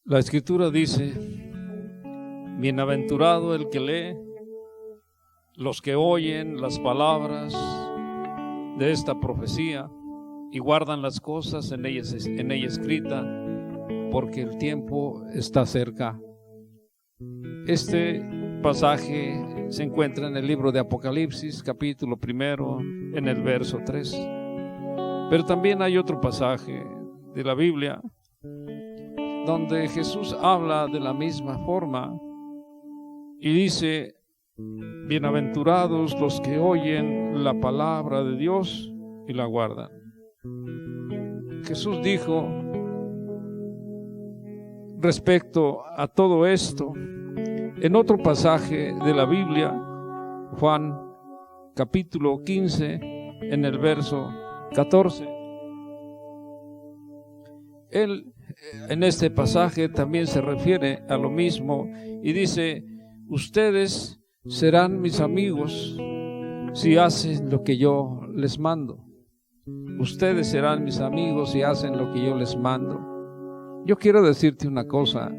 La Escritura dice: bienaventurado el que lee, los que oyen las palabras de esta profecía y guardan las cosas en ella escrita, porque el tiempo está cerca. Este pasaje se encuentra en el libro de Apocalipsis, capítulo 1, en el verso 3. Pero también hay otro pasaje de la Biblia donde Jesús habla de la misma forma y dice: bienaventurados los que oyen la palabra de Dios y la guardan. Jesús dijo respecto a todo esto en otro pasaje de la Biblia, Juan capítulo 15, en el verso 14. Él en este pasaje también se refiere a lo mismo y dice: ustedes serán mis amigos si hacen lo que yo les mando. Ustedes serán mis amigos si hacen lo que yo les mando. Yo quiero decirte una cosa,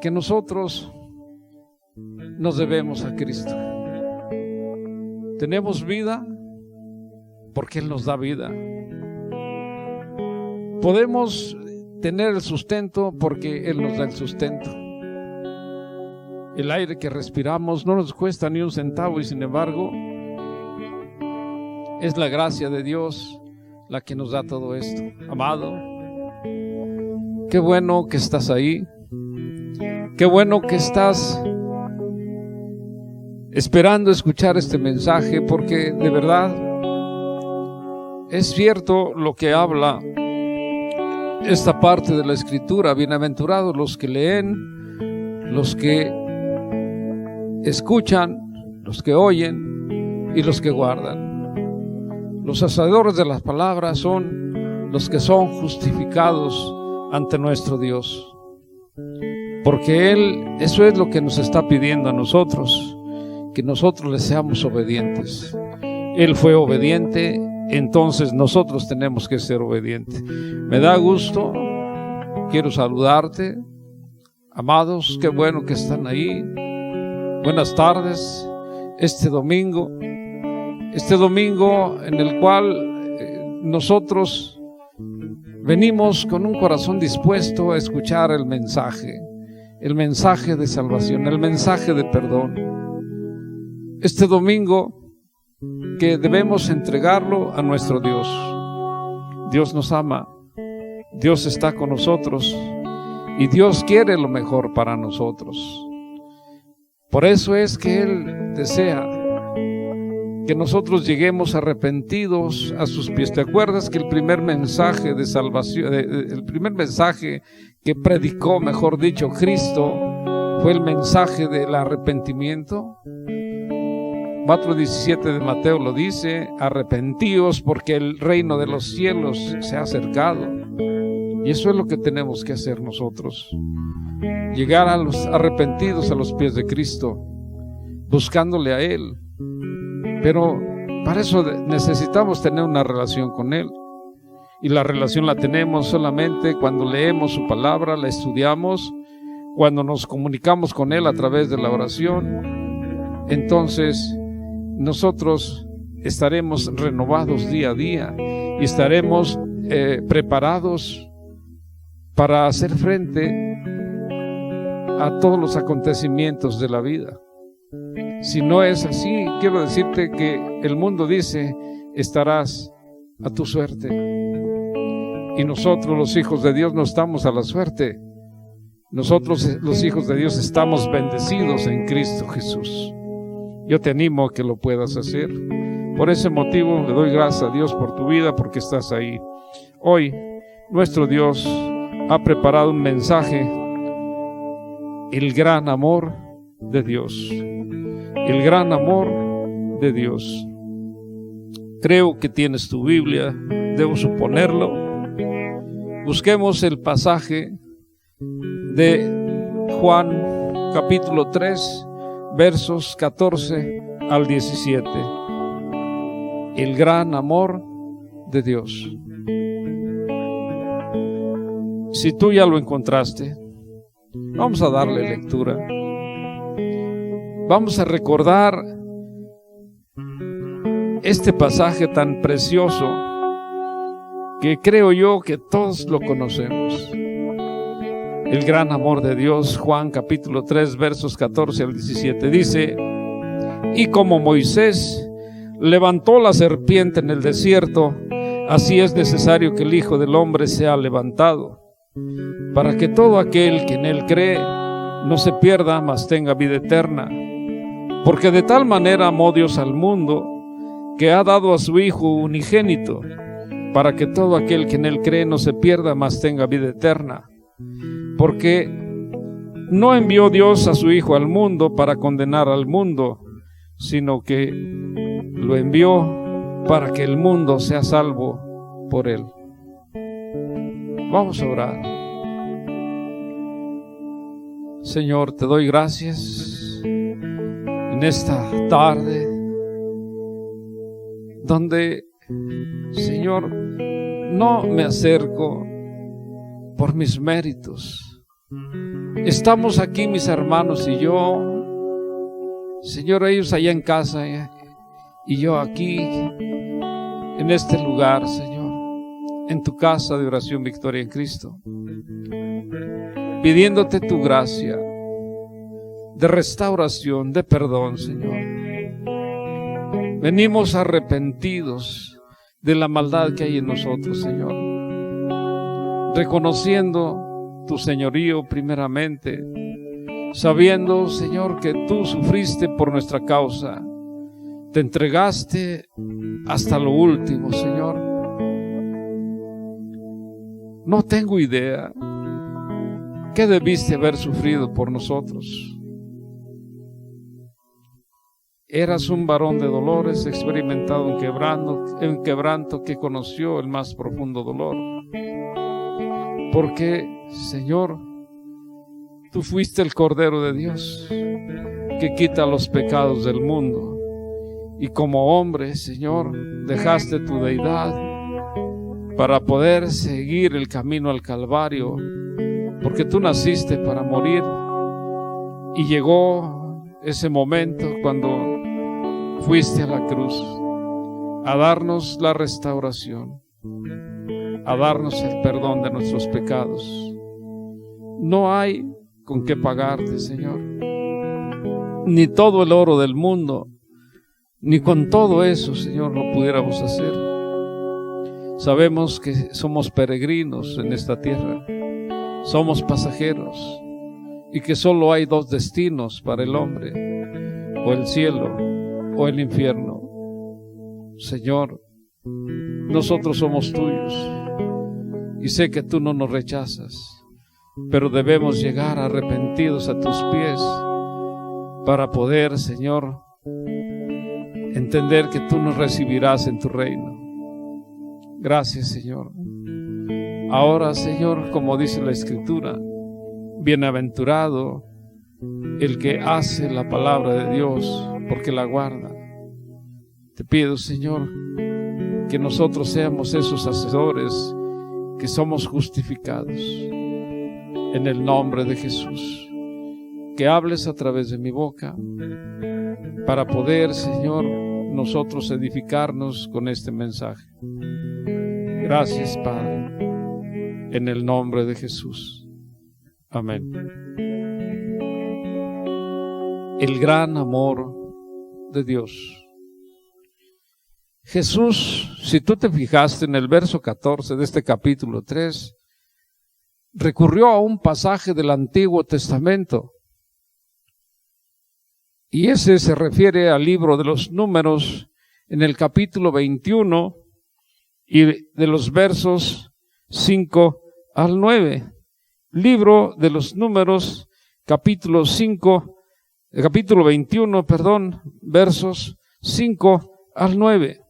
que nosotros nos debemos a Cristo. Tenemos vida porque Él nos da vida. Podemos tener el sustento porque Él nos da el sustento. El aire que respiramos no nos cuesta ni un centavo y sin embargo es la gracia de Dios la que nos da todo esto. Amado, qué bueno que estás ahí. Qué bueno que estás esperando escuchar este mensaje, porque de verdad es cierto lo que habla esta parte de la Escritura. Bienaventurados los que leen, los que escuchan, los que oyen y los que guardan. Los hacedores de las palabras son los que son justificados ante nuestro Dios, porque Él, eso es lo que nos está pidiendo a nosotros, que nosotros le seamos obedientes. Él fue obediente, entonces nosotros tenemos que ser obedientes. Me da gusto, quiero saludarte, amados, qué bueno que están ahí. Buenas tardes, este domingo en el cual nosotros venimos con un corazón dispuesto a escuchar el mensaje de salvación, el mensaje de perdón. Este domingo que debemos entregarlo a nuestro Dios. Dios nos ama, Dios está con nosotros y Dios quiere lo mejor para nosotros. Por eso es que Él desea que nosotros lleguemos arrepentidos a sus pies. ¿Te acuerdas que el primer mensaje de salvación, el primer mensaje que predicó, mejor dicho, Cristo, fue el mensaje del arrepentimiento? 4:17 de Mateo lo dice: arrepentíos porque el reino de los cielos se ha acercado. Y eso es lo que tenemos que hacer nosotros, llegar a los arrepentidos a los pies de Cristo, buscándole a Él. Pero para eso necesitamos tener una relación con Él, y la relación la tenemos solamente cuando leemos su palabra, la estudiamos, cuando nos comunicamos con Él a través de la oración. Entonces nosotros estaremos renovados día a día y estaremos preparados para hacer frente a todos los acontecimientos de la vida. Si no es así, quiero decirte que el mundo dice: estarás a tu suerte. Y nosotros, los hijos de Dios, no estamos a la suerte. Nosotros, los hijos de Dios, estamos bendecidos en Cristo Jesús. Yo te animo a que lo puedas hacer. Por ese motivo le doy gracias a Dios por tu vida, porque estás ahí. Hoy nuestro Dios ha preparado un mensaje: el gran amor de Dios. El gran amor de Dios. Creo que tienes tu Biblia, debo suponerlo. Busquemos el pasaje de Juan capítulo 3, versos 14 al 17. El gran amor de Dios. Si tú ya lo encontraste, vamos a darle lectura. Vamos a recordar este pasaje tan precioso que creo yo que todos lo conocemos. El gran amor de Dios. Juan capítulo 3 versos 14 al 17 dice: y como Moisés levantó la serpiente en el desierto, así es necesario que el Hijo del Hombre sea levantado, para que todo aquel que en él cree no se pierda, mas tenga vida eterna. Porque de tal manera amó Dios al mundo, que ha dado a su Hijo unigénito, para que todo aquel que en él cree no se pierda, mas tenga vida eterna. Porque no envió Dios a su Hijo al mundo para condenar al mundo, sino que lo envió para que el mundo sea salvo por él. Vamos a orar. Señor, te doy gracias en esta tarde, donde, Señor, no me acerco por mis méritos. Estamos aquí, mis hermanos y yo, Señor, ellos allá en casa y yo aquí en este lugar, Señor, en tu casa de oración Victoria en Cristo, pidiéndote tu gracia de restauración, de perdón, Señor. Venimos arrepentidos de la maldad que hay en nosotros, Señor, reconociendo tu señorío primeramente, sabiendo, Señor, que tú sufriste por nuestra causa, te entregaste hasta lo último, Señor. No tengo idea qué debiste haber sufrido por nosotros. Eras un varón de dolores, experimentado en quebranto, que conoció el más profundo dolor. Porque, Señor, tú fuiste el Cordero de Dios que quita los pecados del mundo. Y como hombre, Señor, dejaste tu deidad para poder seguir el camino al Calvario, porque tú naciste para morir. Y llegó ese momento cuando fuiste a la cruz a darnos la restauración, a darnos el perdón de nuestros pecados. No hay con qué pagarte, Señor, ni todo el oro del mundo, ni con todo eso, Señor, lo pudiéramos hacer. Sabemos que somos peregrinos en esta tierra, somos pasajeros, y que solo hay dos destinos para el hombre: o el cielo o el infierno. Señor, nosotros somos tuyos y sé que tú no nos rechazas, pero debemos llegar arrepentidos a tus pies para poder, Señor, entender que tú nos recibirás en tu reino. Gracias, Señor. Ahora, Señor, como dice la Escritura, bienaventurado el que hace la palabra de Dios, porque la guarda. Te pido, Señor, que nosotros seamos esos hacedores que somos justificados en el nombre de Jesús. Que hables a través de mi boca para poder, Señor, nosotros edificarnos con este mensaje. Gracias, Padre, en el nombre de Jesús. Amén. El gran amor de Dios. Jesús, si tú te fijaste en el verso 14 de este capítulo 3, recurrió a un pasaje del Antiguo Testamento. Y ese se refiere al libro de los Números, en el capítulo 21 y de los versos 5 al 9. Libro de los Números, capítulo 21, versos 5 al 9.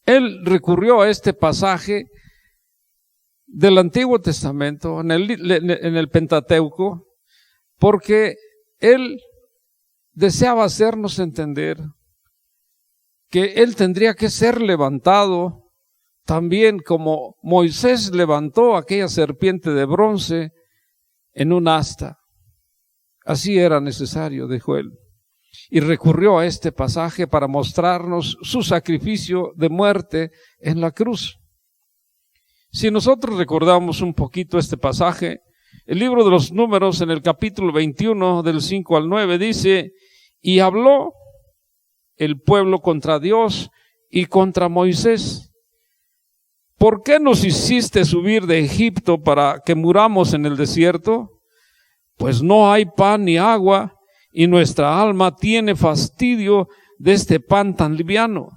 Él recurrió a este pasaje del Antiguo Testamento, en el Pentateuco, porque él deseaba hacernos entender que él tendría que ser levantado también como Moisés levantó aquella serpiente de bronce en un asta. Así era necesario, dijo él. Y recurrió a este pasaje para mostrarnos su sacrificio de muerte en la cruz. Si nosotros recordamos un poquito este pasaje, el libro de los Números en el capítulo 21 del 5 al 9 dice: y habló el pueblo contra Dios y contra Moisés. ¿Por qué nos hiciste subir de Egipto para que muramos en el desierto? Pues no hay pan ni agua, y nuestra alma tiene fastidio de este pan tan liviano.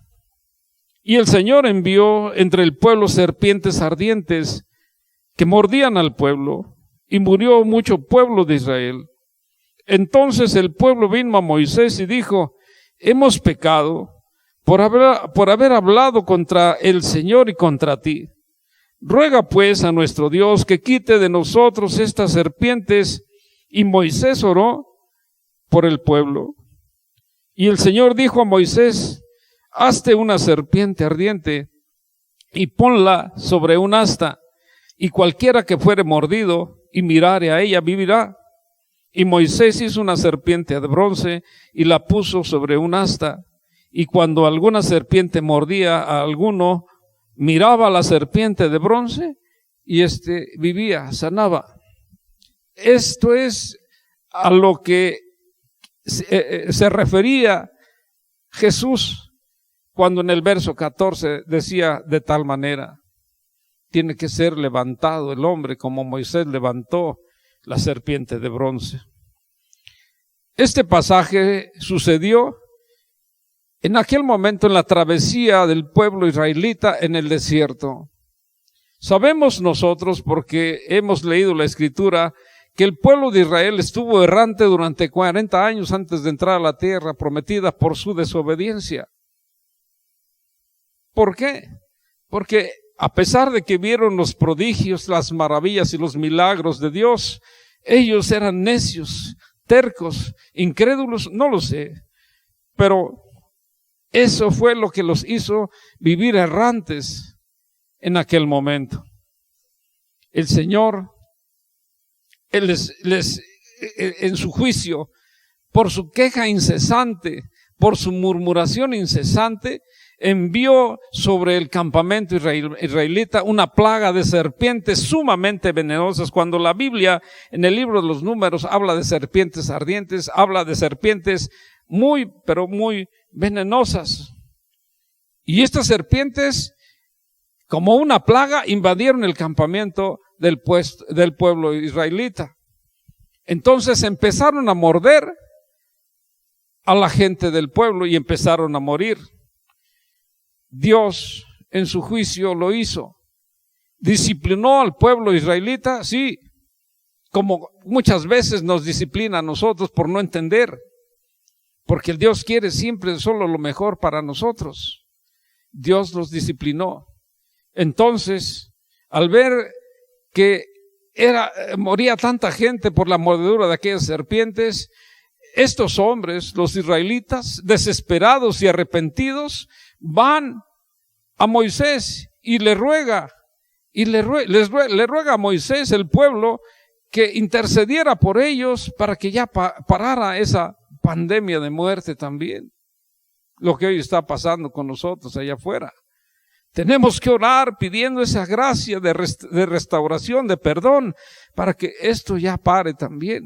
Y el Señor envió entre el pueblo serpientes ardientes que mordían al pueblo, y murió mucho pueblo de Israel. Entonces el pueblo vino a Moisés y dijo: hemos pecado por haber hablado contra el Señor y contra ti. Ruega pues a nuestro Dios que quite de nosotros estas serpientes. Y Moisés oró por el pueblo. Y el Señor dijo a Moisés: hazte una serpiente ardiente y ponla sobre un asta, y cualquiera que fuere mordido y mirare a ella vivirá. Y Moisés hizo una serpiente de bronce y la puso sobre un asta, y cuando alguna serpiente mordía a alguno, miraba a la serpiente de bronce y vivía, sanaba. Esto es a lo que se refería Jesús cuando en el verso 14 decía de tal manera: tiene que ser levantado el hombre como Moisés levantó la serpiente de bronce. Este pasaje sucedió en aquel momento en la travesía del pueblo israelita en el desierto. Sabemos nosotros, porque hemos leído la Escritura, que el pueblo de Israel estuvo errante durante 40 años antes de entrar a la tierra prometida por su desobediencia. ¿Por qué? Porque a pesar de que vieron los prodigios, las maravillas y los milagros de Dios, ellos eran necios, tercos, incrédulos, no lo sé, pero eso fue lo que los hizo vivir errantes en aquel momento. El Señor, Él en su juicio, por su queja incesante, por su murmuración incesante, envió sobre el campamento israelita una plaga de serpientes sumamente venenosas. Cuando la Biblia en el libro de los Números habla de serpientes ardientes, habla de serpientes muy, pero muy venenosas. Y estas serpientes, como una plaga, invadieron el campamento del pueblo israelita. Entonces empezaron a morder a la gente del pueblo y empezaron a morir. Dios en su juicio lo hizo. ¿Disciplinó al pueblo israelita? Sí, como muchas veces nos disciplina a nosotros por no entender, porque el Dios quiere siempre solo lo mejor para nosotros. Dios los disciplinó. Entonces, al ver que moría tanta gente por la mordedura de aquellas serpientes, estos hombres, los israelitas, desesperados y arrepentidos, van a Moisés y le ruega a Moisés, el pueblo, que intercediera por ellos para que ya parara esa pandemia de muerte también, lo que hoy está pasando con nosotros allá afuera. Tenemos que orar pidiendo esa gracia de restauración, de perdón, para que esto ya pare también.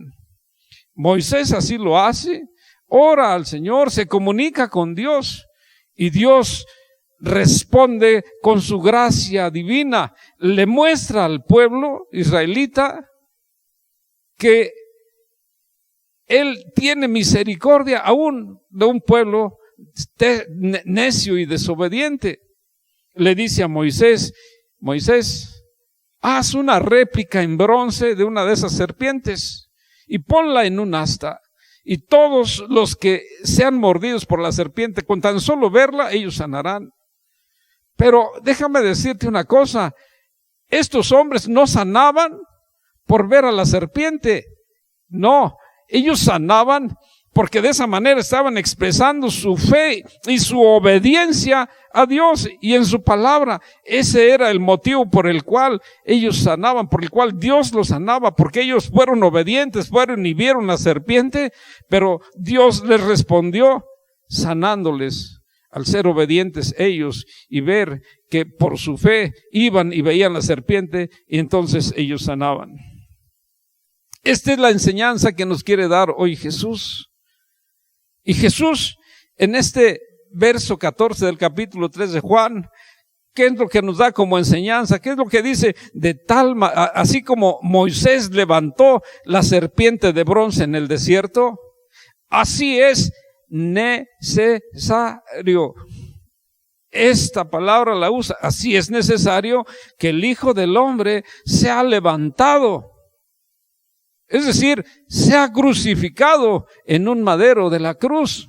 Moisés así lo hace, ora al Señor, se comunica con Dios y Dios responde con su gracia divina. Le muestra al pueblo israelita que Él tiene misericordia aún de un pueblo necio y desobediente. Le dice a Moisés: Moisés, haz una réplica en bronce de una de esas serpientes y ponla en un asta, y todos los que sean mordidos por la serpiente, con tan solo verla, ellos sanarán. Pero déjame decirte una cosa, estos hombres no sanaban por ver a la serpiente, no, ellos sanaban porque de esa manera estaban expresando su fe y su obediencia a Dios y en su palabra. Ese era el motivo por el cual ellos sanaban, por el cual Dios los sanaba, porque ellos fueron obedientes, fueron y vieron la serpiente, pero Dios les respondió sanándoles al ser obedientes ellos y ver que por su fe iban y veían la serpiente y entonces ellos sanaban. Esta es la enseñanza que nos quiere dar hoy Jesús. Y Jesús, en este verso 14 del capítulo 3 de Juan, ¿qué es lo que nos da como enseñanza? ¿Qué es lo que dice? Así como Moisés levantó la serpiente de bronce en el desierto, así es necesario. Esta palabra la usa, así es necesario que el Hijo del Hombre sea levantado. Es decir, sea crucificado en un madero de la cruz.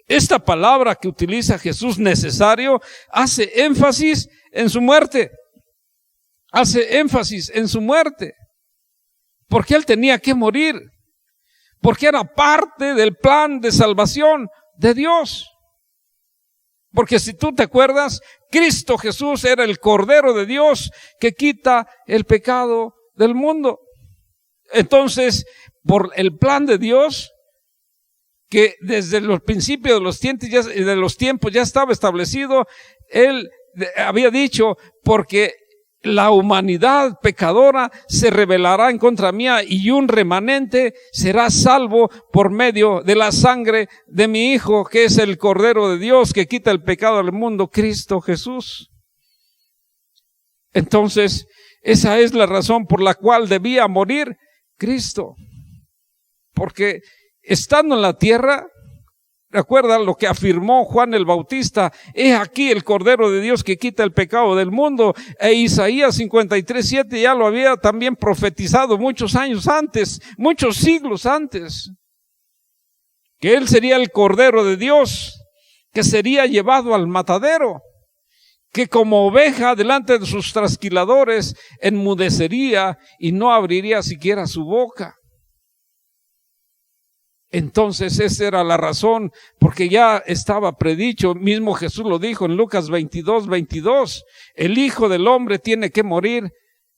Esta palabra que utiliza Jesús, necesario, hace énfasis en su muerte. Hace énfasis en su muerte. Porque Él tenía que morir. Porque era parte del plan de salvación de Dios. Porque si tú te acuerdas, Cristo Jesús era el Cordero de Dios que quita el pecado del mundo. Entonces, por el plan de Dios, que desde los principios de los tiempos ya estaba establecido, Él había dicho, porque la humanidad pecadora se rebelará en contra mía y un remanente será salvo por medio de la sangre de mi Hijo, que es el Cordero de Dios que quita el pecado del mundo, Cristo Jesús. Entonces, esa es la razón por la cual debía morir Cristo, porque estando en la tierra, recuerda lo que afirmó Juan el Bautista, he aquí el Cordero de Dios que quita el pecado del mundo, e Isaías 53:7 ya lo había también profetizado muchos años antes, muchos siglos antes, que Él sería el Cordero de Dios, que sería llevado al matadero, que como oveja delante de sus trasquiladores enmudecería y no abriría siquiera su boca. Entonces esa era la razón, porque ya estaba predicho, mismo Jesús lo dijo en Lucas 22:22, el Hijo del Hombre tiene que morir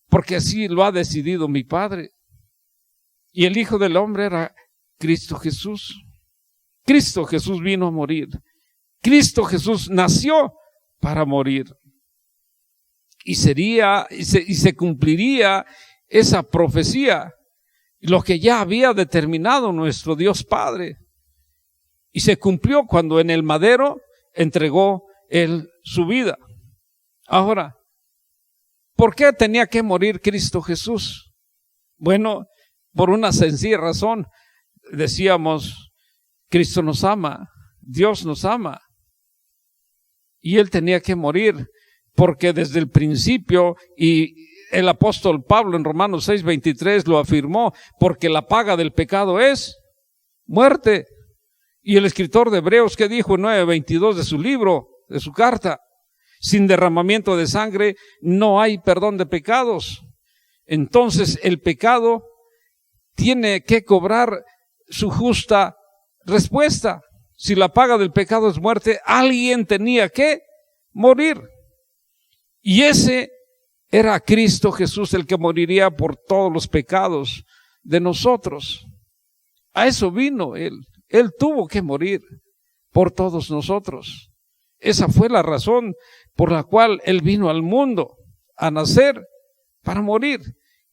porque así lo ha decidido mi Padre. Y el Hijo del Hombre era Cristo Jesús. Cristo Jesús vino a morir. Cristo Jesús nació para morir. Y se cumpliría esa profecía, lo que ya había determinado nuestro Dios Padre. Y se cumplió cuando en el madero entregó Él su vida. Ahora, ¿por qué tenía que morir Cristo Jesús? Bueno, por una sencilla razón. Decíamos, Cristo nos ama, Dios nos ama. Y Él tenía que morir porque desde el principio, y el apóstol Pablo en Romanos 6:23 lo afirmó, porque la paga del pecado es muerte. Y el escritor de Hebreos, ¿qué dijo en 9:22 de su libro, de su carta? Sin derramamiento de sangre no hay perdón de pecados. Entonces el pecado tiene que cobrar su justa respuesta. Si la paga del pecado es muerte, alguien tenía que morir. Y ese era Cristo Jesús, el que moriría por todos los pecados de nosotros. A eso vino Él. Él tuvo que morir por todos nosotros. Esa fue la razón por la cual Él vino al mundo, a nacer para morir.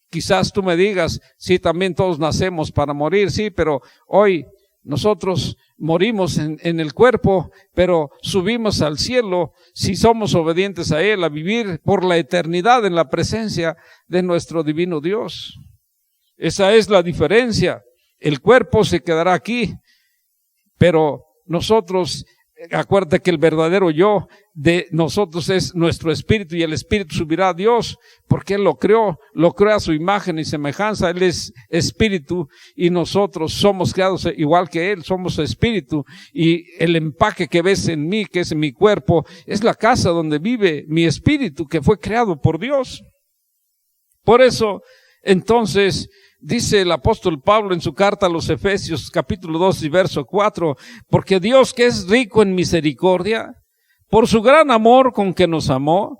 Quizás tú me digas, sí, también todos nacemos para morir, sí, pero hoy nosotros morimos en el cuerpo, pero subimos al cielo si somos obedientes a Él, a vivir por la eternidad en la presencia de nuestro divino Dios. Esa es la diferencia. El cuerpo se quedará aquí, pero nosotros, acuérdate que el verdadero yo de nosotros es nuestro espíritu, y el espíritu subirá a Dios porque Él lo creó a su imagen y semejanza. Él es espíritu y nosotros somos creados igual que Él, somos espíritu, y el empaque que ves en mí, que es en mi cuerpo, es la casa donde vive mi espíritu que fue creado por Dios. Por eso, entonces, Dice el apóstol Pablo en su carta a los Efesios, capítulo 2 y verso 4, porque Dios, que es rico en misericordia, por su gran amor con que nos amó,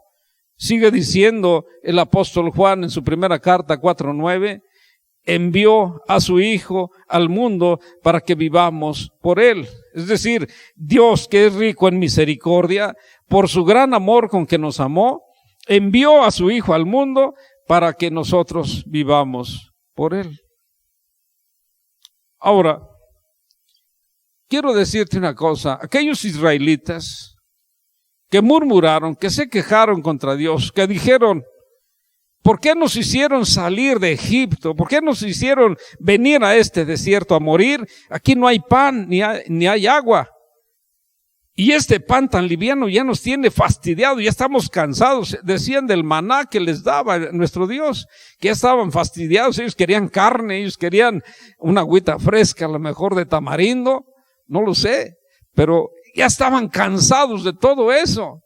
sigue diciendo el apóstol Juan en su primera carta 4:9, envió a su Hijo al mundo para que vivamos por Él. Es decir, Dios, que es rico en misericordia, por su gran amor con que nos amó, envió a su Hijo al mundo para que nosotros vivamos por Él. Ahora, quiero decirte una cosa. Aquellos israelitas que murmuraron, que se quejaron contra Dios, que dijeron, ¿por qué nos hicieron salir de Egipto? ¿Por qué nos hicieron venir a este desierto a morir? Aquí no hay pan ni hay agua. Y este pan tan liviano ya nos tiene fastidiado, ya estamos cansados. Decían del maná que les daba nuestro Dios, que ya estaban fastidiados. Ellos querían carne, ellos querían una agüita fresca, a lo mejor de tamarindo, no lo sé, pero ya estaban cansados de todo eso.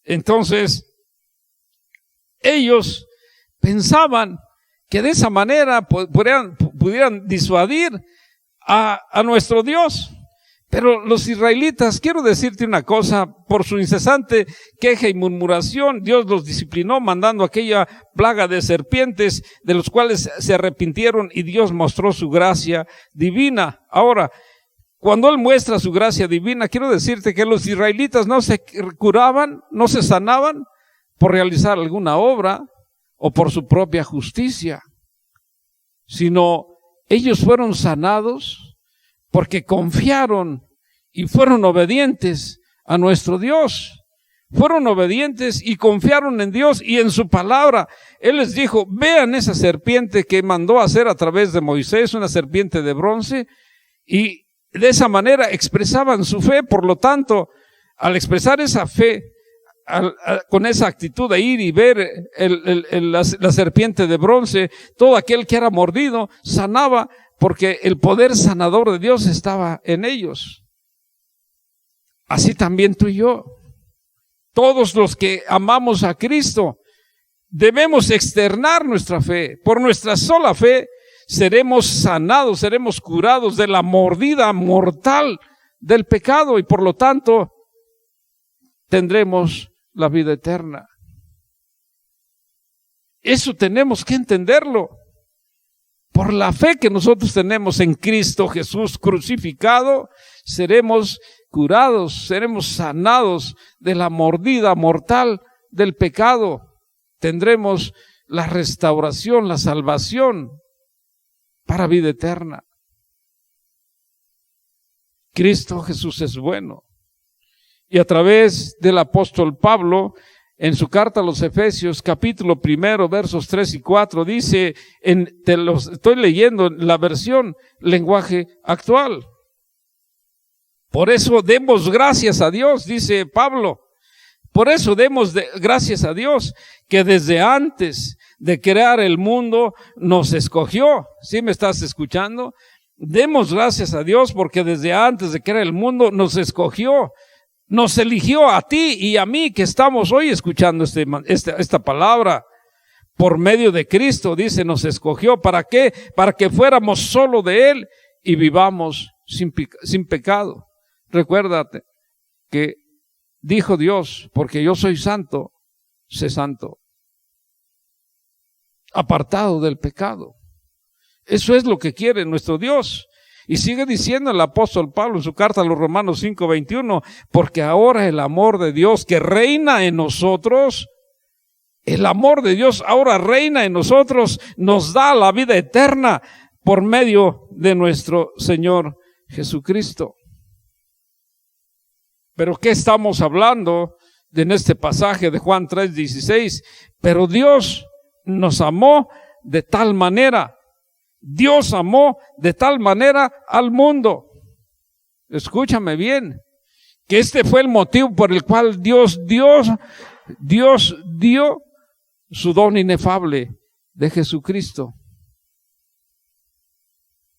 Entonces, ellos pensaban que de esa manera pudieran disuadir a nuestro Dios. Pero los israelitas, quiero decirte una cosa, por su incesante queja y murmuración, Dios los disciplinó mandando aquella plaga de serpientes, de los cuales se arrepintieron, y Dios mostró su gracia divina. Ahora, cuando Él muestra su gracia divina, quiero decirte que los israelitas no se curaban, no se sanaban por realizar alguna obra o por su propia justicia, sino ellos fueron sanados porque confiaron y fueron obedientes a nuestro Dios. Fueron obedientes y confiaron en Dios y en su palabra. Él les dijo, vean esa serpiente que mandó hacer a través de Moisés, una serpiente de bronce, y de esa manera expresaban su fe. Por lo tanto, al expresar esa fe, con esa actitud de ir y ver la serpiente de bronce, todo aquel que era mordido sanaba, porque el poder sanador de Dios estaba en ellos. Así también tú y yo, todos los que amamos a Cristo, debemos externar nuestra fe. Por nuestra sola fe seremos sanados, seremos curados de la mordida mortal del pecado y por lo tanto tendremos la vida eterna. Eso tenemos que entenderlo. Por la fe que nosotros tenemos en Cristo Jesús crucificado, seremos curados, seremos sanados de la mordida mortal del pecado. Tendremos la restauración, la salvación para vida eterna. Cristo Jesús es bueno. Y a través del apóstol Pablo, en su carta a los Efesios, capítulo 1, versos 3 y 4, dice, estoy leyendo en la versión lenguaje actual. Por eso demos gracias a Dios, dice Pablo. Por eso demos gracias a Dios, que desde antes de crear el mundo nos escogió. ¿Sí me estás escuchando? Demos gracias a Dios porque desde antes de crear el mundo nos escogió. Nos eligió a ti y a mí que estamos hoy escuchando esta palabra por medio de Cristo. Dice, nos escogió. ¿Para qué? Para que fuéramos solo de Él y vivamos sin pecado. Recuérdate que dijo Dios, porque yo soy santo, sé santo, apartado del pecado. Eso es lo que quiere nuestro Dios. Y sigue diciendo el apóstol Pablo en su carta a los Romanos 5:21, porque ahora el amor de Dios que reina en nosotros, el amor de Dios ahora reina en nosotros, nos da la vida eterna por medio de nuestro Señor Jesucristo. Pero ¿qué estamos hablando en este pasaje de Juan 3:16? Pero Dios nos amó de tal manera. Dios amó de tal manera al mundo. Escúchame bien, que este fue el motivo por el cual Dios dio su don inefable de Jesucristo.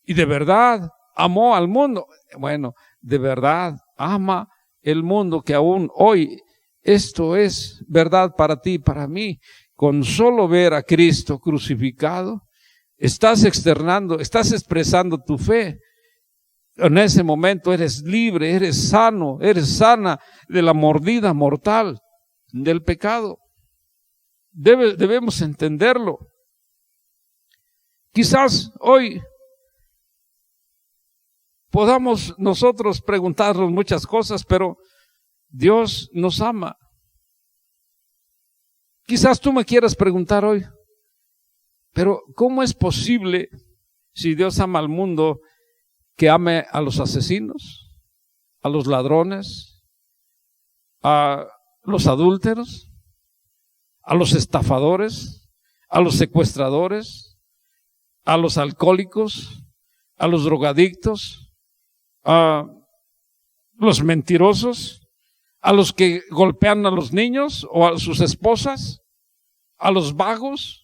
Y de verdad amó al mundo. Bueno, de verdad ama el mundo, que aún hoy esto es verdad para ti y para mí. Con solo ver a Cristo crucificado, estás externando, estás expresando tu fe. En ese momento eres libre, eres sano, eres sana de la mordida mortal del pecado. Debemos entenderlo. Quizás hoy podamos nosotros preguntarnos muchas cosas, pero Dios nos ama. Quizás tú me quieras preguntar hoy, pero ¿cómo es posible, si Dios ama al mundo, que ame a los asesinos, a los ladrones, a los adúlteros, a los estafadores, a los secuestradores, a los alcohólicos, a los drogadictos, a los mentirosos, a los que golpean a los niños o a sus esposas, a los vagos?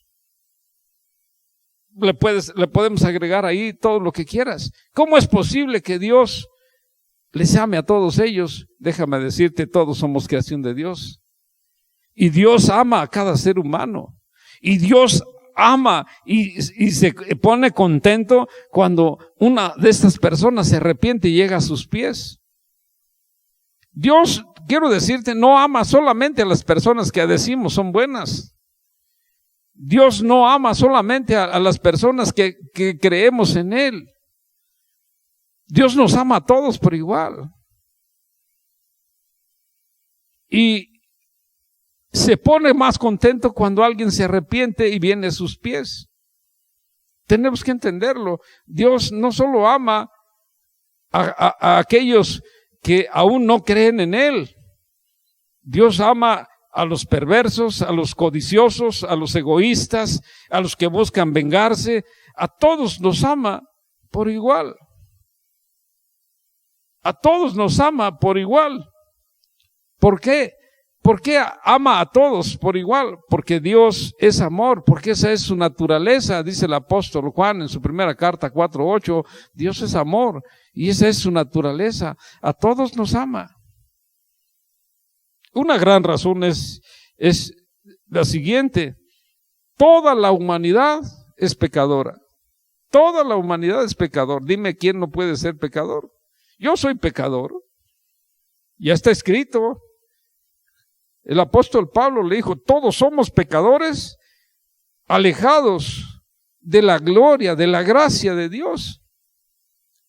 Le podemos agregar ahí todo lo que quieras. ¿Cómo es posible que Dios les ame a todos ellos? Déjame decirte, todos somos creación de Dios. Y Dios ama a cada ser humano. Y Dios ama y se pone contento cuando una de estas personas se arrepiente y llega a sus pies. Dios, quiero decirte, no ama solamente a las personas que decimos son buenas. Dios no ama solamente a las personas que creemos en Él. Dios nos ama a todos por igual. Y se pone más contento cuando alguien se arrepiente y viene a sus pies. Tenemos que entenderlo. Dios no solo ama a aquellos que aún no creen en Él. Dios ama a los perversos, a los codiciosos, a los egoístas, a los que buscan vengarse. A todos nos ama por igual. A todos nos ama por igual. ¿Por qué? ¿Por qué ama a todos por igual? Porque Dios es amor, porque esa es su naturaleza, dice el apóstol Juan en su primera carta 4:8, Dios es amor y esa es su naturaleza, a todos nos ama. Una gran razón es la siguiente: toda la humanidad es pecadora, toda la humanidad es pecador. Dime quién no puede ser pecador. Yo soy pecador, ya está escrito. El apóstol Pablo le dijo, todos somos pecadores, alejados de la gloria, de la gracia de Dios.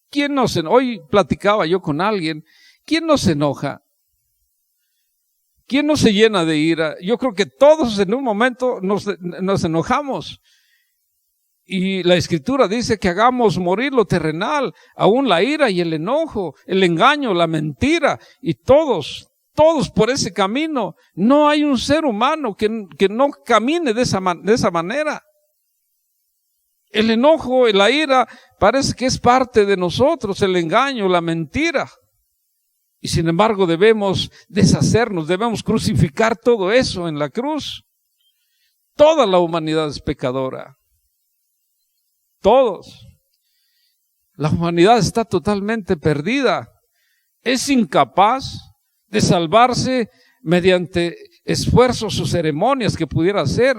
¿Quién no se enoja? Hoy platicaba yo con alguien, ¿quién no se enoja? ¿Quién no se llena de ira? Yo creo que todos en un momento nos enojamos. Y la Escritura dice que hagamos morir lo terrenal, aún la ira y el enojo, el engaño, la mentira, y todos por ese camino. No hay un ser humano que no camine de esa manera. El enojo y la ira parece que es parte de nosotros, el engaño, la mentira. Y sin embargo debemos deshacernos, debemos crucificar todo eso en la cruz. Toda la humanidad es pecadora. Todos. La humanidad está totalmente perdida. Es incapaz de salvarse mediante esfuerzos o ceremonias que pudiera hacer.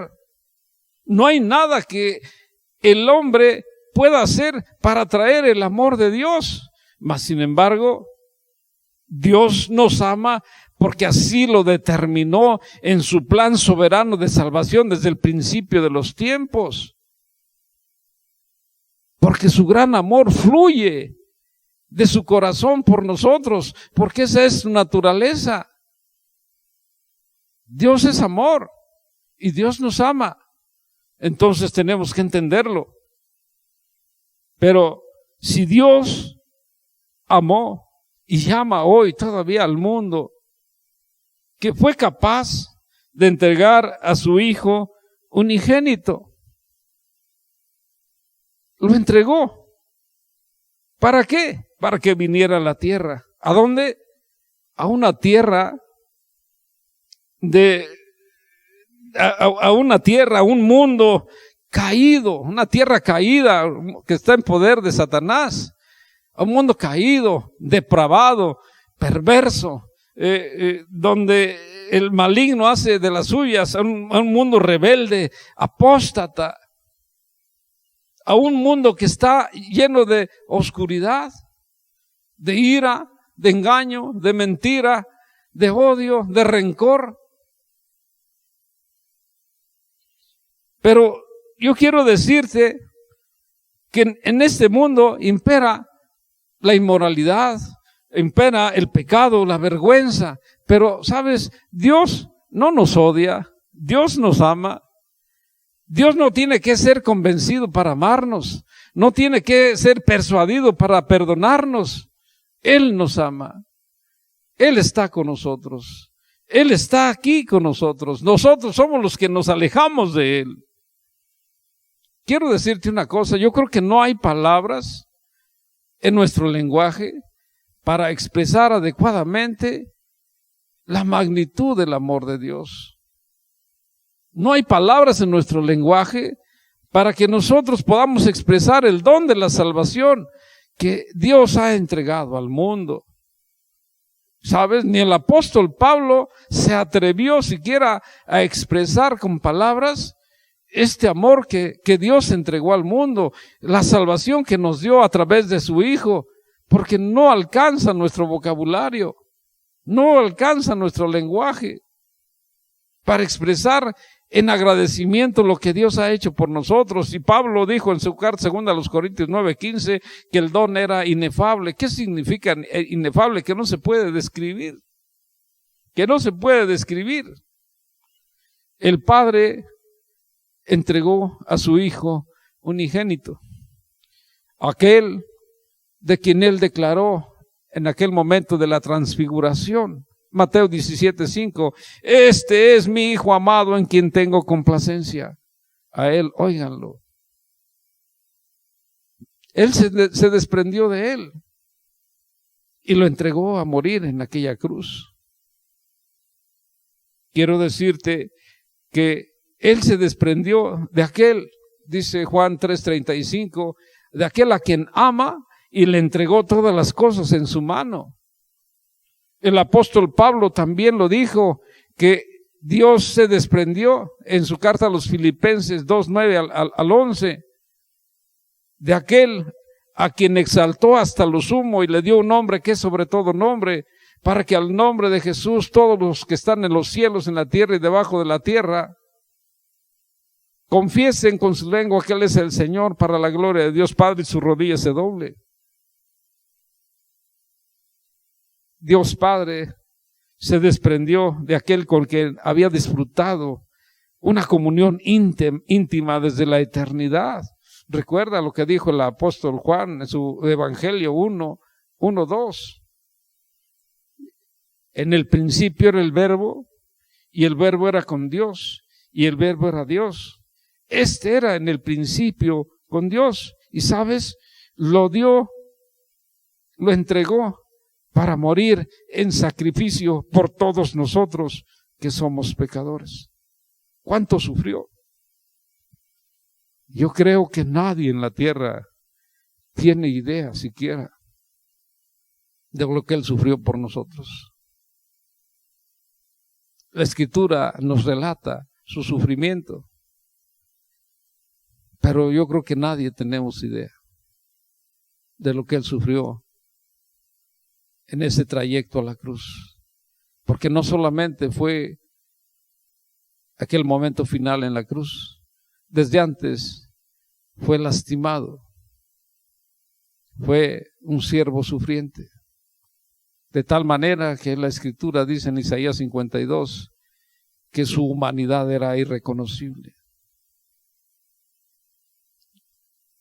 No hay nada que el hombre pueda hacer para atraer el amor de Dios. Mas sin embargo, Dios nos ama porque así lo determinó en su plan soberano de salvación desde el principio de los tiempos. Porque su gran amor fluye de su corazón por nosotros, porque esa es su naturaleza. Dios es amor y Dios nos ama. Entonces tenemos que entenderlo. Pero si Dios amó y llama hoy todavía al mundo, que fue capaz de entregar a su Hijo unigénito, lo entregó. ¿Para qué? Para que viniera a la tierra. ¿A dónde? A una tierra a un mundo caído, una tierra caída que está en poder de Satanás, a un mundo caído, depravado, perverso, donde el maligno hace de las suyas, a un mundo rebelde, apóstata. a un mundo que está lleno de oscuridad, de ira, de engaño, de mentira, de odio, de rencor. Pero yo quiero decirte que en este mundo impera la inmoralidad, impera el pecado, la vergüenza. Pero, ¿sabes? Dios no nos odia, Dios nos ama. Dios no tiene que ser convencido para amarnos, no tiene que ser persuadido para perdonarnos. Él nos ama, Él está con nosotros, Él está aquí con nosotros. Nosotros somos los que nos alejamos de Él. Quiero decirte una cosa, yo creo que no hay palabras en nuestro lenguaje para expresar adecuadamente la magnitud del amor de Dios. No hay palabras en nuestro lenguaje para que nosotros podamos expresar el don de la salvación que Dios ha entregado al mundo. ¿Sabes? Ni el apóstol Pablo se atrevió siquiera a expresar con palabras este amor que Dios entregó al mundo, la salvación que nos dio a través de su Hijo, porque no alcanza nuestro vocabulario, no alcanza nuestro lenguaje para expresar en agradecimiento lo que Dios ha hecho por nosotros. Y Pablo dijo en su carta segunda a los Corintios 9:15 que el don era inefable. ¿Qué significa inefable? Que no se puede describir. Que no se puede describir. El Padre entregó a su Hijo unigénito, aquel de quien Él declaró en aquel momento de la transfiguración. Mateo 17:5, este es mi Hijo amado en quien tengo complacencia. A Él, óiganlo. Él se desprendió de Él y lo entregó a morir en aquella cruz. Quiero decirte que Él se desprendió de aquel, dice Juan 3:35, de aquel a quien ama y le entregó todas las cosas en su mano. El apóstol Pablo también lo dijo, que Dios se desprendió en su carta a los Filipenses 2:9 al 11, de aquel a quien exaltó hasta lo sumo y le dio un nombre que es sobre todo nombre, para que al nombre de Jesús todos los que están en los cielos, en la tierra y debajo de la tierra, confiesen con su lengua que Él es el Señor, para la gloria de Dios Padre, y su rodilla se doble. Dios Padre se desprendió de aquel con quien había disfrutado una comunión íntima desde la eternidad. Recuerda lo que dijo el apóstol Juan en su Evangelio 1:2. En el principio era el Verbo, y el Verbo era con Dios, y el Verbo era Dios. Este era en el principio con Dios, y sabes, lo dio, lo entregó para morir en sacrificio por todos nosotros que somos pecadores. ¿Cuánto sufrió? Yo creo que nadie en la tierra tiene idea siquiera de lo que Él sufrió por nosotros. La Escritura nos relata su sufrimiento, pero yo creo que nadie tenemos idea de lo que Él sufrió en ese trayecto a la cruz, porque no solamente fue aquel momento final en la cruz, desde antes fue lastimado, fue un siervo sufriente, de tal manera que la Escritura dice en Isaías 52 que su humanidad era irreconocible.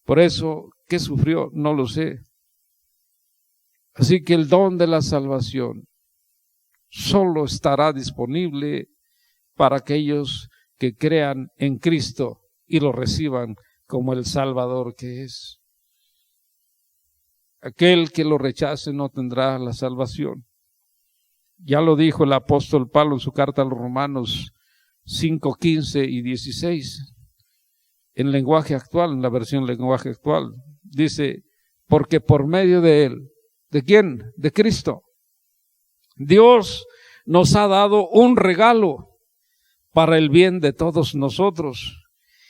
Por eso, ¿qué sufrió? No lo sé. Así que el don de la salvación solo estará disponible para aquellos que crean en Cristo y lo reciban como el Salvador que es. Aquel que lo rechace no tendrá la salvación. Ya lo dijo el apóstol Pablo en su carta a los Romanos 5:15 y 16. En lenguaje actual, en la versión lenguaje actual, dice, porque por medio de Él, ¿de quién? De Cristo. Dios nos ha dado un regalo para el bien de todos nosotros.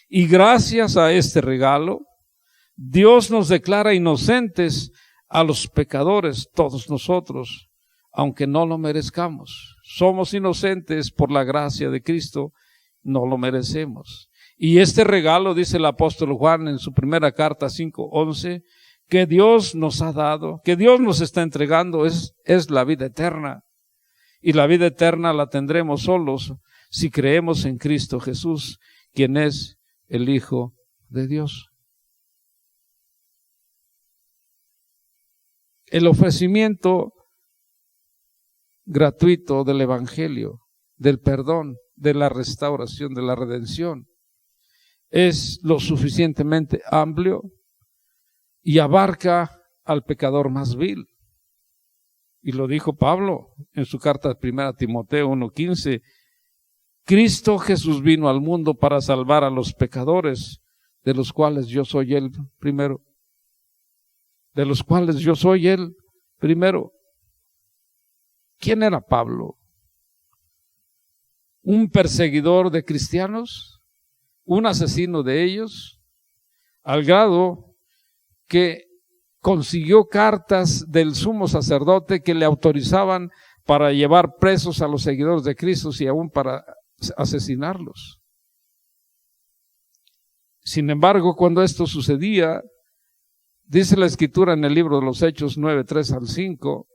Y gracias a este regalo, Dios nos declara inocentes a los pecadores, todos nosotros, aunque no lo merezcamos. Somos inocentes por la gracia de Cristo, no lo merecemos. Y este regalo, dice el apóstol Juan en su primera carta 5:11, que Dios nos ha dado, que Dios nos está entregando, es la vida eterna. Y la vida eterna la tendremos solos si creemos en Cristo Jesús, quien es el Hijo de Dios. El ofrecimiento gratuito del Evangelio, del perdón, de la restauración, de la redención, es lo suficientemente amplio y abarca al pecador más vil. Y lo dijo Pablo en su carta 1 Timoteo 1:15, Cristo Jesús vino al mundo para salvar a los pecadores, de los cuales yo soy el primero. De los cuales yo soy el primero. ¿Quién era Pablo? ¿Un perseguidor de cristianos? ¿Un asesino de ellos? Al grado que consiguió cartas del sumo sacerdote que le autorizaban para llevar presos a los seguidores de Cristo y aún para asesinarlos. Sin embargo, cuando esto sucedía, dice la Escritura en el libro de los Hechos 9:3-5,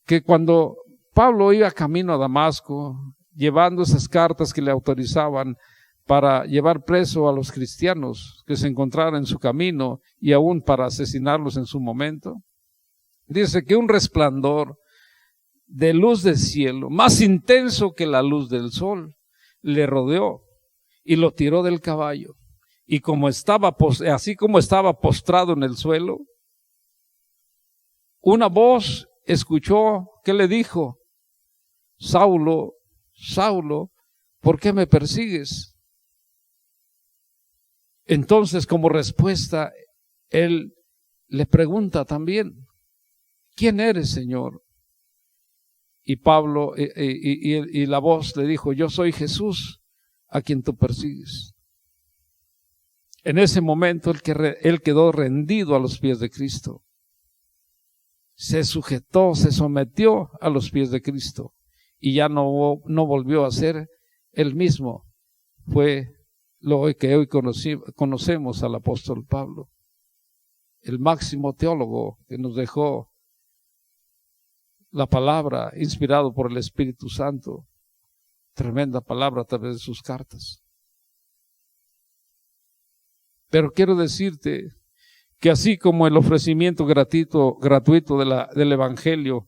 que cuando Pablo iba camino a Damasco, llevando esas cartas que le autorizaban para llevar preso a los cristianos que se encontraran en su camino y aún para asesinarlos en su momento, dice que un resplandor de luz del cielo, más intenso que la luz del sol, le rodeó y lo tiró del caballo. Y así como estaba postrado en el suelo, una voz escuchó que le dijo: Saulo, Saulo, ¿por qué me persigues? Entonces, como respuesta, él le pregunta también: ¿quién eres, Señor? Y Pablo, y la voz le dijo: yo soy Jesús, a quien tú persigues. En ese momento él quedó rendido a los pies de Cristo. Se sujetó, se sometió a los pies de Cristo y ya no volvió a ser el mismo. Fue lo que hoy conocemos al apóstol Pablo, el máximo teólogo que nos dejó la palabra, inspirado por el Espíritu Santo, tremenda palabra a través de sus cartas. Pero quiero decirte que así como el ofrecimiento gratuito del Evangelio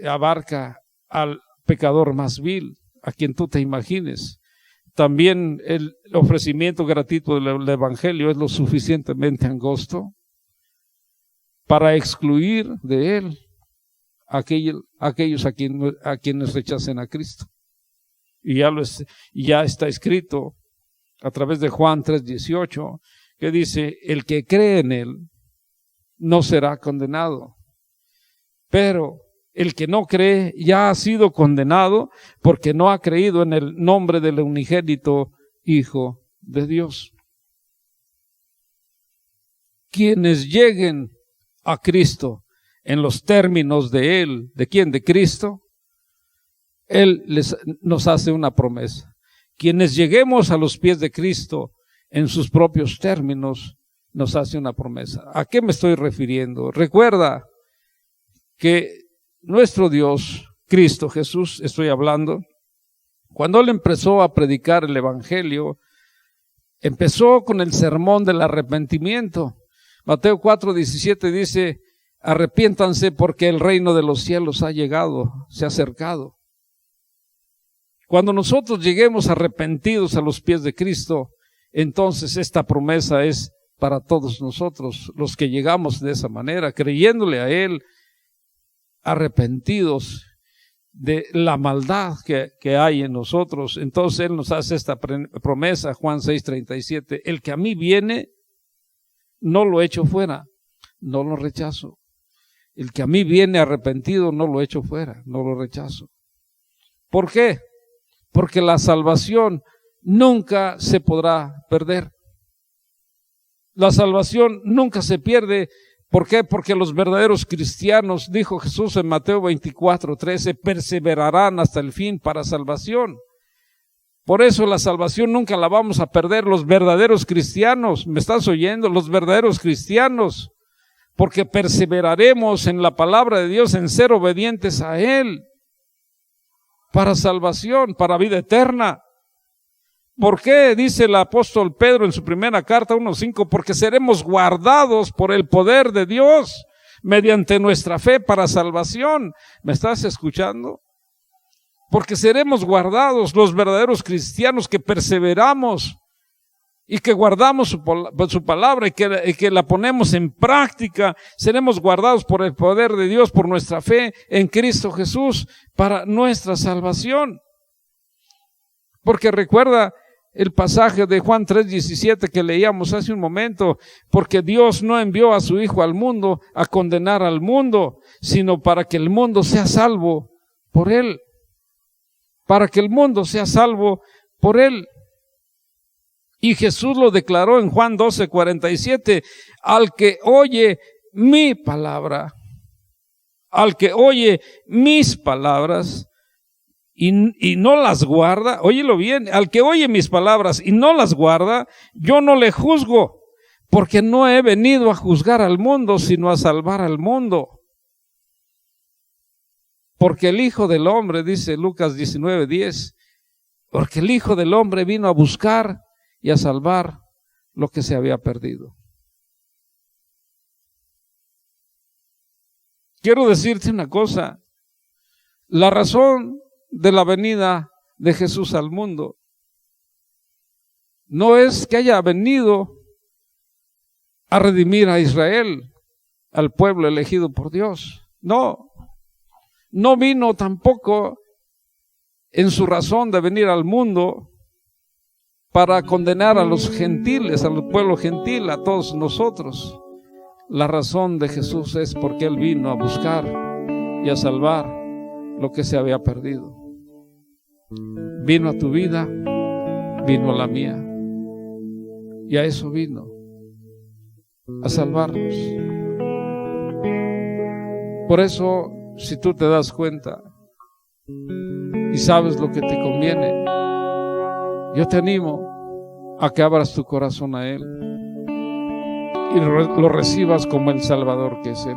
abarca al pecador más vil, a quien tú te imagines, también el ofrecimiento gratuito del Evangelio es lo suficientemente angosto para excluir de él aquellos a quienes rechacen a Cristo. Y ya está escrito a través de Juan 3:18, que dice: el que cree en él no será condenado, pero el que no cree ya ha sido condenado porque no ha creído en el nombre del unigénito Hijo de Dios. Quienes lleguen a Cristo en los términos de Él, ¿de quién? De Cristo, Él nos hace una promesa. Quienes lleguemos a los pies de Cristo en sus propios términos, nos hace una promesa. ¿A qué me estoy refiriendo? Recuerda que nuestro Dios, Cristo Jesús, estoy hablando, cuando Él empezó a predicar el Evangelio, empezó con el sermón del arrepentimiento. Mateo 4:17 dice: arrepiéntanse porque el reino de los cielos ha llegado, se ha acercado. Cuando nosotros lleguemos arrepentidos a los pies de Cristo, entonces esta promesa es para todos nosotros, los que llegamos de esa manera, creyéndole a Él, arrepentidos de la maldad que hay en nosotros. Entonces Él nos hace esta promesa, Juan 6:37, el que a mí viene, no lo echo fuera, no lo rechazo. El que a mí viene arrepentido, no lo echo fuera, no lo rechazo. ¿Por qué? Porque la salvación nunca se podrá perder. La salvación nunca se pierde. ¿Por qué? Porque los verdaderos cristianos, dijo Jesús en Mateo 24:13, perseverarán hasta el fin para salvación. Por eso la salvación nunca la vamos a perder los verdaderos cristianos. ¿Me estás oyendo? Los verdaderos cristianos. Porque perseveraremos en la palabra de Dios, en ser obedientes a Él. Para salvación, para vida eterna. ¿Por qué? Dice el apóstol Pedro en su primera carta 1:5, porque seremos guardados por el poder de Dios mediante nuestra fe para salvación. ¿Me estás escuchando? Porque seremos guardados los verdaderos cristianos que perseveramos y que guardamos su palabra y que la ponemos en práctica. Seremos guardados por el poder de Dios, por nuestra fe en Cristo Jesús para nuestra salvación. Porque recuerda el pasaje de Juan 3:17 que leíamos hace un momento, porque Dios no envió a su Hijo al mundo a condenar al mundo, sino para que el mundo sea salvo por Él. Para que el mundo sea salvo por Él. Y Jesús lo declaró en Juan 12:47, al que oye mi palabra, al que oye mis palabras, y no las guarda, óyelo bien, al que oye mis palabras y no las guarda, yo no le juzgo, porque no he venido a juzgar al mundo, sino a salvar al mundo. Porque el Hijo del Hombre, dice Lucas 19:10, porque el Hijo del Hombre vino a buscar y a salvar lo que se había perdido. Quiero decirte una cosa, la razón de la venida de Jesús al mundo no es que haya venido a redimir a Israel, al pueblo elegido por Dios. No vino tampoco en su razón de venir al mundo para condenar a los gentiles, al pueblo gentil, a todos nosotros. La razón de Jesús es porque Él vino a buscar y a salvar lo que se había perdido. Vino a tu vida, vino a la mía, y a eso vino, a salvarnos. Por eso, si tú te das cuenta y sabes lo que te conviene, yo te animo a que abras tu corazón a Él y lo recibas como el Salvador que es Él.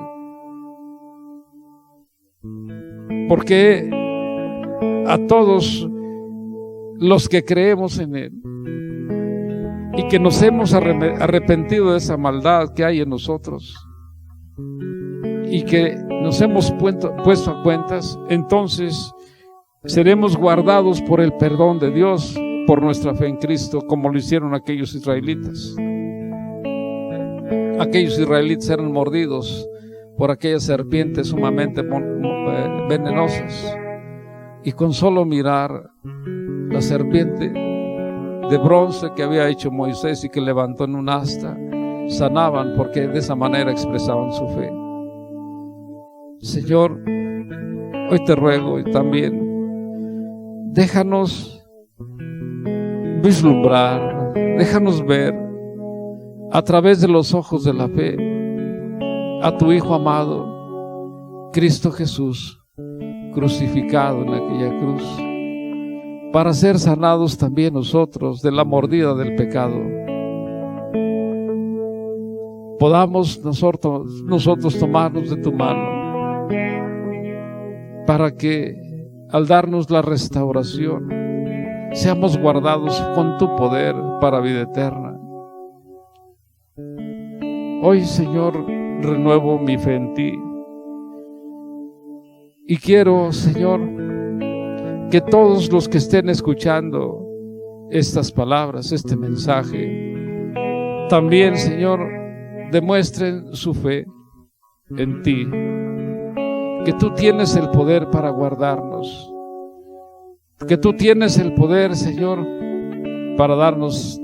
Porque a todos los que creemos en Él y que nos hemos arrepentido de esa maldad que hay en nosotros y que nos hemos puesto a cuentas, entonces seremos guardados por el perdón de Dios por nuestra fe en Cristo, como lo hicieron aquellos israelitas. Aquellos israelitas eran mordidos por aquellas serpientes sumamente venenosas, y con solo mirar la serpiente de bronce que había hecho Moisés y que levantó en un asta, sanaban, porque de esa manera expresaban su fe. Señor, hoy te ruego y también déjanos vislumbrar, déjanos ver a través de los ojos de la fe a tu Hijo amado, Cristo Jesús, crucificado en aquella cruz, para ser sanados también nosotros de la mordida del pecado. Podamos nosotros tomarnos de tu mano, para que al darnos la restauración seamos guardados con tu poder para vida eterna. Hoy, Señor, renuevo mi fe en ti y quiero, Señor, que todos los que estén escuchando estas palabras, este mensaje, también, Señor, demuestren su fe en ti, que tú tienes el poder para guardarnos, que tú tienes el poder, Señor, para darnos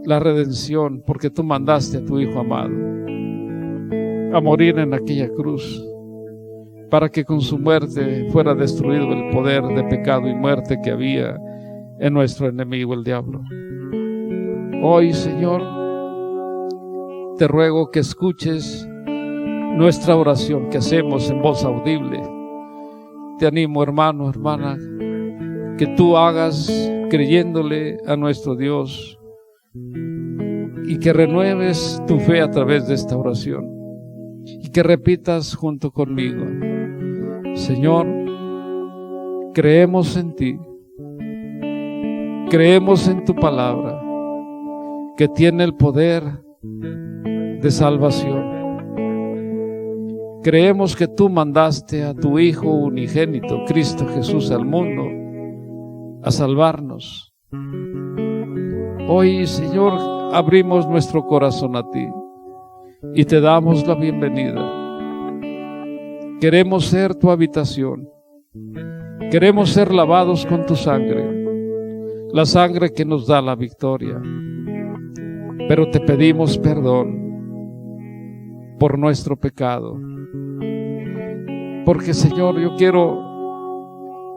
la redención, porque tú mandaste a tu Hijo amado a morir en aquella cruz, para que con su muerte fuera destruido el poder de pecado y muerte que había en nuestro enemigo, el diablo. Hoy, Señor, te ruego que escuches nuestra oración que hacemos en voz audible. Te animo, hermano, hermana, que tú hagas creyéndole a nuestro Dios y que renueves tu fe a través de esta oración y que repitas junto conmigo: Señor, creemos en ti, creemos en tu palabra que tiene el poder de salvación. Creemos que tú mandaste a tu Hijo unigénito, Cristo Jesús, al mundo a salvarnos. Hoy, Señor, abrimos nuestro corazón a ti y te damos la bienvenida. Queremos ser tu habitación. Queremos ser lavados con tu sangre, la sangre que nos da la victoria. Pero te pedimos perdón por nuestro pecado. Porque, Señor, yo quiero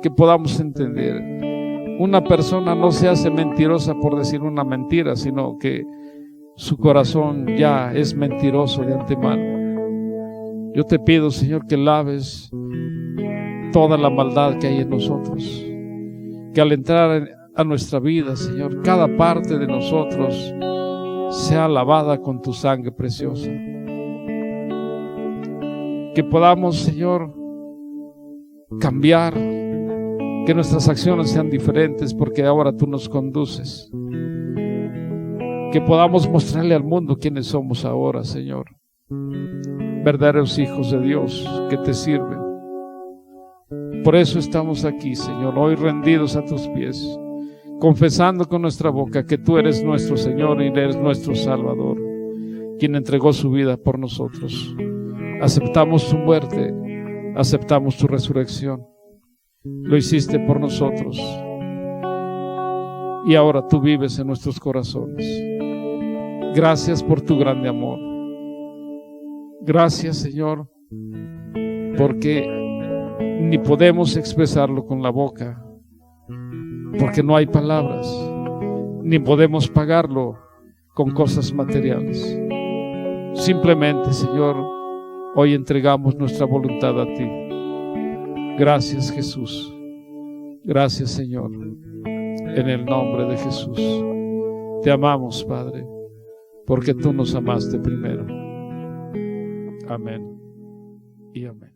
que podamos entender: una persona no se hace mentirosa por decir una mentira, sino que su corazón ya es mentiroso de antemano. Yo te pido, Señor, que laves toda la maldad que hay en nosotros, que al entrar a nuestra vida, Señor, cada parte de nosotros sea lavada con tu sangre preciosa. Que podamos, Señor, cambiar, que nuestras acciones sean diferentes porque ahora tú nos conduces. Que podamos mostrarle al mundo quiénes somos ahora, Señor, verdaderos hijos de Dios que te sirven. Por eso estamos aquí, Señor, hoy rendidos a tus pies, confesando con nuestra boca que tú eres nuestro Señor y eres nuestro Salvador, quien entregó su vida por nosotros. Aceptamos tu muerte, aceptamos tu resurrección. Lo hiciste por nosotros y ahora tú vives en nuestros corazones. Gracias por tu grande amor. Gracias, Señor, porque ni podemos expresarlo con la boca, porque no hay palabras, ni podemos pagarlo con cosas materiales. Simplemente, Señor, hoy entregamos nuestra voluntad a ti. Gracias, Jesús. Gracias, Señor. En el nombre de Jesús. Te amamos, Padre, porque tú nos amaste primero. Amén y amén.